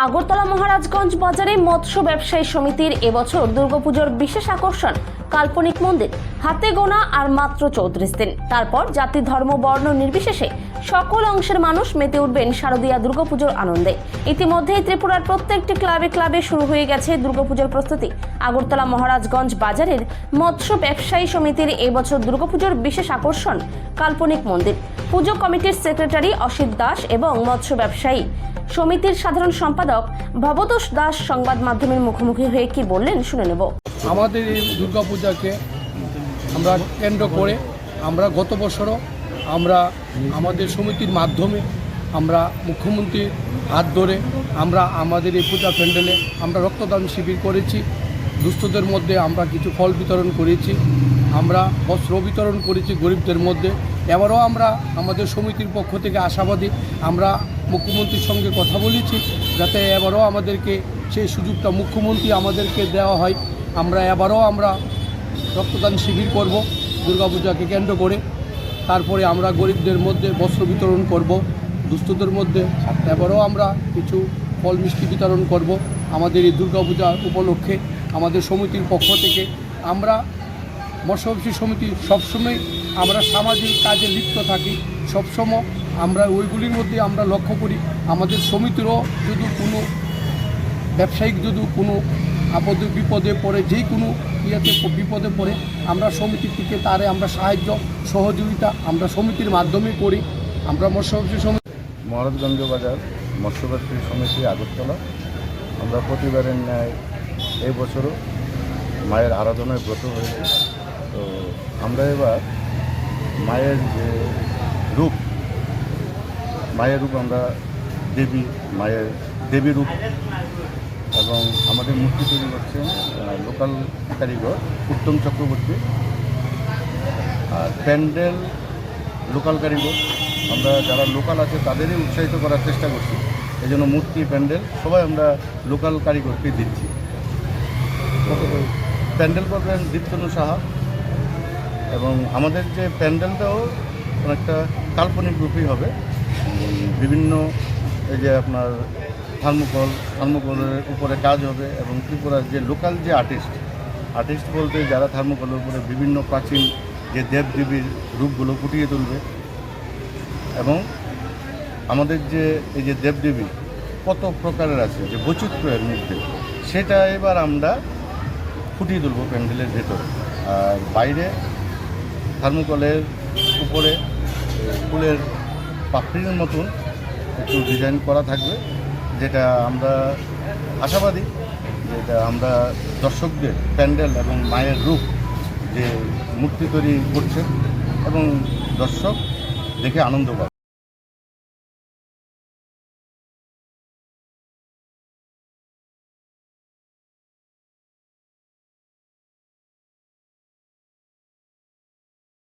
আগরতলা মহারাজগঞ্জ বাজারে মৎস্য ব্যবসায়ী সমিতির এবছর দুর্গাপুজোর বিশেষ আকর্ষণ কাল্পনিক মন্দির। হাতে গোনা আর মাত্র 34 দিন, তারপর জাতি ধর্ম বর্ণ নির্বিশেষে সকল অংশের মানুষ মেতে উঠবেন শারদীয়া দুর্গাপুজোর আনন্দে। ইতিমধ্যেই ত্রিপুরার প্রত্যেকটি ক্লাবে ক্লাবে শুরু হয়ে গেছে দুর্গাপুজোর প্রস্তুতি। আগরতলা মহারাজগঞ্জ বাজারের মৎস্য ব্যবসায়ী সমিতির এবছর দুর্গাপুজোর বিশেষ আকর্ষণ কাল্পনিক মন্দির। পুজো কমিটির সেক্রেটারি অসিত দাস এবং মৎস্য ব্যবসায়ী সমিতির সাধারণ সম্পাদক ভবতোষ দাস সংবাদ মাধ্যমের মুখোমুখি হয়ে কি বললেন শুনে নেব। আমাদের এই দুর্গাপূজাকে আমরা কেন্দ্র করে আমরা গত বছরও আমরা আমাদের সমিতির মাধ্যমে আমরা মুখ্যমন্ত্রীর হাত ধরে আমরা আমাদের এই পূজা প্যান্ডেলে আমরা রক্তদান শিবির করেছি। দুস্থদের মধ্যে আমরা কিছু ফল বিতরণ করেছি, আমরা বস্ত্র বিতরণ করেছি গরিবদের মধ্যে। এবারও আমরা আমাদের সমিতির পক্ষ থেকে আশাবাদী, আমরা মুখ্যমন্ত্রীর সঙ্গে কথা বলেছি যাতে এবারও আমাদেরকে সেই সুযোগটা মুখ্যমন্ত্রী আমাদেরকে দেওয়া হয়। এবারও আমরা রক্তদান শিবির করব দুর্গাপূজাকে কেন্দ্র করে। তারপরে আমরা গরিবদের মধ্যে বস্ত্র বিতরণ করব, দুস্থদের মধ্যে এবারও আমরা কিছু ফল মিষ্টি বিতরণ করব। আমাদের এই দুর্গাপূজা উপলক্ষে আমাদের সমিতির পক্ষ থেকে আমরা মৎস্য ব্যবসায়ী সমিতি সবসময় আমরা সামাজিক কাজে লিপ্ত থাকি। সবসময় আমরা ওইগুলির মধ্যে আমরা লক্ষ্য করি আমাদের সমিতিরও যদি কোনো ব্যবসায়িক যদি কোনো আপদে বিপদে পড়ে, যেই কোনো ইয়েতে বিপদে পড়ে আমরা সমিতির থেকে তারে আমরা সাহায্য সহযোগিতা আমরা সমিতির মাধ্যমে করি। আমরা মৎস্য ব্যবসায়ী সমিতি মহারাজগঞ্জ বাজার মৎস্য ব্যবসায়ী সমিতি আগরতলা, আমরা প্রতিবারের ন্যায় এই বছরও মায়ের আরাধনায় ব্রত হয়েছে। তো আমরা এবার মায়ের যে রূপ, আমরা দেবী রূপ এবং আমাদের মূর্তি তৈরি করছেন লোকাল কারিগর উত্তম চক্রবর্তী, আর প্যান্ডেল লোকাল কারিগর। আমরা যারা লোকাল আছে তাদেরই উৎসাহিত করার চেষ্টা করছি, এই জন্য মূর্তি প্যান্ডেল সবাই আমরা লোকাল কারিগরকে দিচ্ছি। প্যান্ডেল করবেন দীপ্তনু সাহা, এবং আমাদের যে প্যান্ডেলটাও অনেকটা কাল্পনিক রূপেই হবে। বিভিন্ন এই যে আপনার থার্মোকলের উপরে কাজ হবে, এবং ত্রিপুরার যে লোকাল যে আর্টিস্ট বলতে যারা থার্মোকলের উপরে বিভিন্ন প্রাচীন যে দেবদেবীর রূপগুলো ফুটিয়ে তুলবে, এবং আমাদের যে এই যে দেবদেবী কত প্রকারের আছে যে বৈচিত্র্যের মধ্যে, সেটা এবার আমরা ফুটিয়ে তুলব প্যান্ডেলের ভেতরে। আর বাইরে থার্মোকলের উপরে ফুলের পাপড়ির মতন একটু ডিজাইন করা থাকবে, যেটা আমরা আশাবাদী যেটা আমরা দর্শকদের প্যান্ডেল এবং মায়ের রূপ যে মূর্তি তৈরি করছেন এবং দর্শক দেখে আনন্দ পাবে।